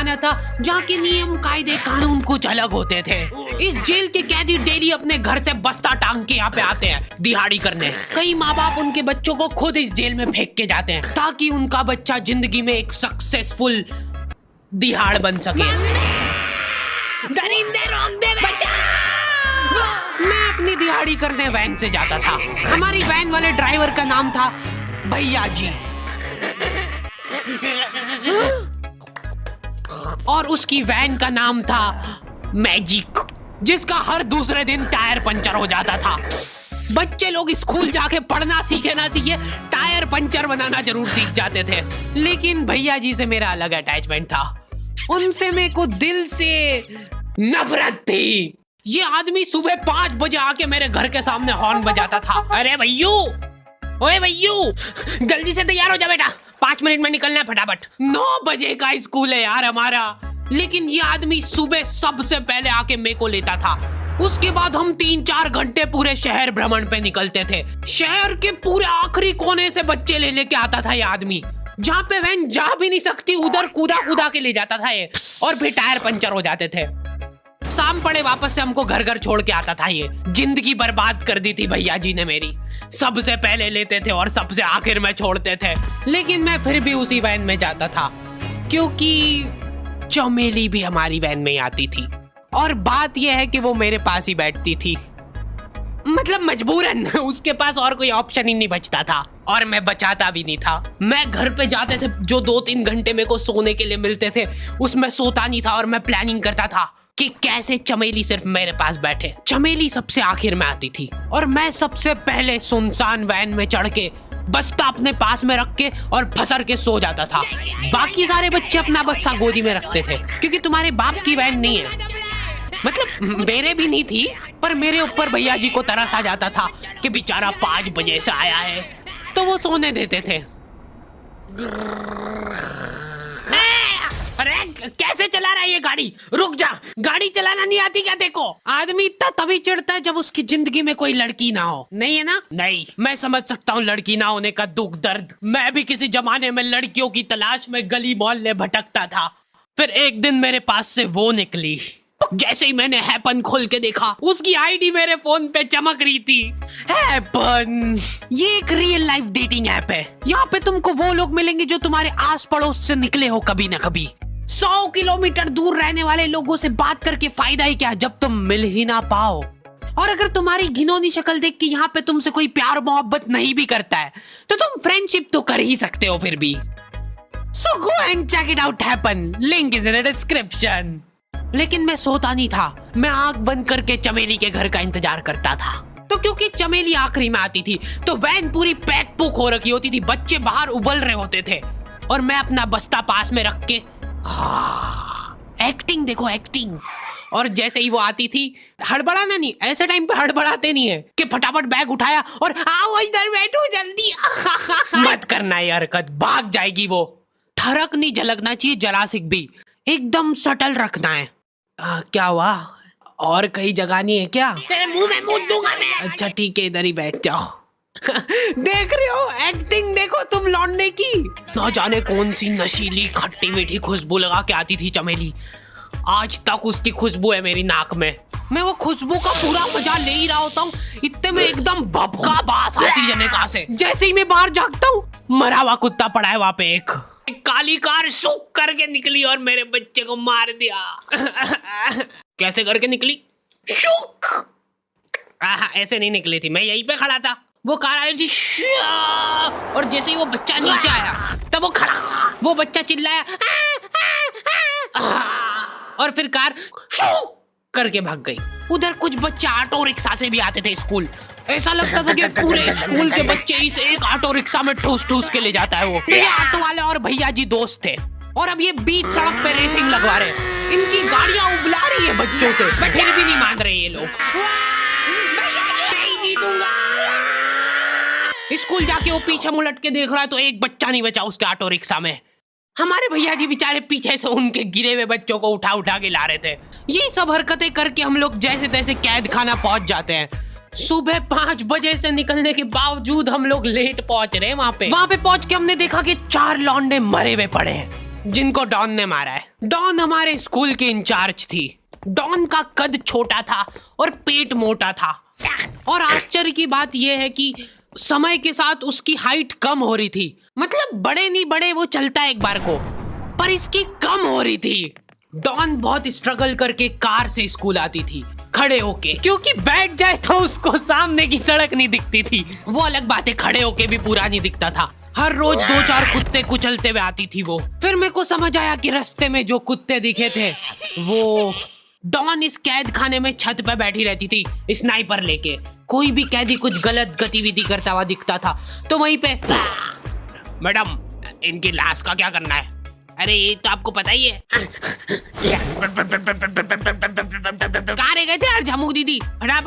जमाना था जहाँ के नियम कायदे कानून कुछ अलग होते थे। इस जेल के कैदी डेली अपने घर से बस्ता टांग के यहाँ पे आते हैं दिहाड़ी करने। कई माँ बाप उनके बच्चों को खुद इस जेल में फेंक के जाते हैं ताकि उनका बच्चा जिंदगी में एक सक्सेसफुल दिहाड़ बन सके। दरिंदे रोक दे बच्चा। मैं अपनी दिहाड़ी करने वैन से जाता था। हमारी वैन वाले ड्राइवर का नाम था भैया जी और उसकी वैन का नाम था मैजिक, जिसका हर दूसरे दिन टायर पंचर हो जाता था। बच्चे लोग स्कूल जाके पढ़ना सीखे ना सीखे टायर पंचर बनाना जरूर सीख जाते थे। लेकिन भैया जी से मेरा अलग अटैचमेंट था। उनसे मेरे को दिल से नफरत थी। ये आदमी सुबह 5 बजे आके मेरे घर के सामने हॉर्न बजाता था। अरे भैयू, ओए भैयू, जल्दी से तैयार हो जा बेटा, 5 मिनट में निकलना है फटाफट। 9 बजे का स्कूल है यार हमारा। लेकिन ये आदमी सुबह सबसे पहले आके मेरे को लेता था। उसके बाद हम 3-4 घंटे पूरे शहर भ्रमण पे निकलते थे। शहर के पूरे आखिरी कोने से बच्चे ले लेके आता था ये आदमी। जहाँ पे वैन जा भी नहीं सकती उधर कूदा के ले जाता था ये, और फिर टायर पंचर हो जाते थे। शाम पड़े वापस से हमको घर घर छोड़ के आता था ये। जिंदगी बर्बाद कर दी थी भैया जी ने मेरी। सबसे पहले लेते थे और सबसे आखिर में छोड़ते थे। लेकिन मैं फिर भी उसी वैन में जाता था क्योंकि चमेली भी हमारी वैन में ही आती थी। और बात यह है कि वो मेरे पास ही बैठती थी, मतलब मजबूरन। उसके पास और कोई ऑप्शन ही नहीं बचता था और मैं बचाता भी नहीं था। मैं घर पे जाते से जो 2-3 घंटे मेरे को सोने के लिए मिलते थे उसमें सोता नहीं था और मैं प्लानिंग करता था कि कैसे चमेली सिर्फ मेरे पास बैठे। चमेली सबसे आखिर में आती थी और मैं सबसे पहले सुनसान वैन में चढ़ के बस्ता अपने पास में रख के और फसर के सो जाता था। बाकी सारे बच्चे अपना बस्ता गोदी में रखते थे क्योंकि तुम्हारे बाप की वैन नहीं है, मतलब मेरे भी नहीं थी। पर मेरे ऊपर भैया जी को तरस आ जाता था कि बेचारा 5 बजे से आया है, तो वो सोने देते थे। अरे कैसे चला रहा है ये गाड़ी? रुक जा, गाड़ी चलाना नहीं आती क्या? देखो, आदमी इतना तभी चिढ़ता है जब उसकी जिंदगी में कोई लड़की ना हो। नहीं है ना? नहीं, मैं समझ सकता हूँ लड़की ना होने का दुख दर्द। मैं भी किसी जमाने में लड़कियों की तलाश में गली मोहल्ले भटकता था। फिर एक दिन मेरे पास से वो निकली। जैसे ही मैंने हैपन खोल के देखा, उसकी आईडी मेरे फोन पे चमक रही थी। हैपन ये एक रियल लाइफ डेटिंग ऐप है। यहाँ पे तुमको वो लोग मिलेंगे जो तुम्हारे आस पड़ोस से निकले हो कभी ना कभी। 100 किलोमीटर दूर रहने वाले लोगों से बात करके फायदा ही क्या जब तुम मिल ही ना पाओ। और अगर तुम्हारी घिनौनी शक्ल देख के यहाँ पे तुमसे कोई प्यार मोहब्बत नहीं भी करता है तो तुम फ्रेंडशिप तो कर ही सकते हो फिर भी। So go and check it out happen. Link is in the description. लेकिन मैं सोता नहीं था। मैं आंख बंद करके चमेली के घर का इंतजार करता था। तो क्योंकि चमेली आखिरी में आती थी तो वैन पूरी पैक पुक हो रखी होती थी, बच्चे बाहर उबल रहे होते थे और मैं अपना बस्ता पास में रख के एक्टिंग देखो एक्टिंग। और जैसे ही वो आती थी, हड़बड़ाना नहीं, ऐसे टाइम पे हड़बड़ाते नहीं है कि फटाफट बैग उठाया और आओ इधर बैठो जल्दी। मत करना ये हरकत, भाग जाएगी वो। ठरक नहीं झलकना चाहिए, जरा सिक भी, एकदम सटल रखना है। क्या हुआ? और कहीं जगह नहीं है क्या? तेरे मुंह में मूत दूंगा मैं। अच्छा ठीक है, इधर ही बैठ जाओ। देख रहे हो एक्टिंग देखो तुम लौंडे की। ना जाने कौन सी नशीली खट्टी मीठी खुशबू लगा के आती थी चमेली। आज तक उसकी खुशबू है मेरी नाक में। मैं वो खुशबू का पूरा मजा ले ही रहा होता हूँ, इतने में एकदम भभका बास आती है निकाह से। जैसे ही मैं बाहर झांकता हूँ, मरा हुआ कुत्ता पड़ा है वहाँ पे। एक काली कार सूख करके निकली और मेरे बच्चे को मार दिया। कैसे करके निकली? शूक। ऐसे नहीं निकली थी, मैं यहीं पे खड़ा था, वो कार आई थी और जैसे ही वो बच्चा नीचे आया तब वो खड़ा, वो बच्चा चिल्लाया और फिर कार करके भाग गई। उधर कुछ बच्चे ऑटो रिक्शा से भी आते थे स्कूल। ऐसा लगता था कि पूरे स्कूल के बच्चे इस एक ऑटो रिक्शा में ठूस ठूस के ले जाता है वो। ये ऑटो वाले और भैया जी दोस्त थे और अब ये बीच सड़क पे रेसिंग लगवा रहे। इनकी गाड़ियां उबला रही है बच्चों से, फिर भी नहीं मान रहे ये लोग। स्कूल जाके वो पीछे मुलट के देख रहा है तो एक बच्चा नहीं बचा उसके ऑटो रिक्शा में। हमारे भैया जी बेचारे पीछे से उनके गिरे हुए बच्चों को उठा उठा के ला रहे थे। ये सब हरकतें करके हम लोग जैसे तैसे कैद खाना पहुंच जाते हैं। सुबह 5 बजे से निकलने के बावजूद हम लोग लेट पहुंच रहे हैं। वहाँ पे पहुंच के हमने देखा कि 4 लौंडे मरे हुए पड़े हैं। जिनको डॉन ने मारा है। डॉन हमारे स्कूल की इंचार्ज थी। डॉन का कद छोटा था और पेट मोटा था, और आश्चर्य की बात यह है कि समय के साथ उसकी हाइट कम हो रही थी। मतलब बड़े नहीं बड़े वो चलता है एक बार को, पर इसकी कम हो रही थी। डॉन बहुत स्ट्रगल करके कार से स्कूल आती थी खड़े होके, क्योंकि बैठ जाए तो उसको सामने की सड़क नहीं दिखती थी। वो अलग बात है, खड़े होके भी पूरा नहीं दिखता था। हर रोज 2-4 कुत्ते कुचलते हुए आती थी वो। फिर मेरे को समझ आया कि रास्ते में जो कुत्ते दिखे थे वो डॉन इस कैद खाने में छत पे बैठी रहती थी स्नाइपर लेके। कोई भी कैदी कुछ गलत गतिविधि करता हुआ दिखता था तो वहीं पे, मैडम इनकी लाश का क्या करना है? अरे ये तो आपको पता ही है। कहाँ रह गए थे यार झामुक दीदी, फटाफट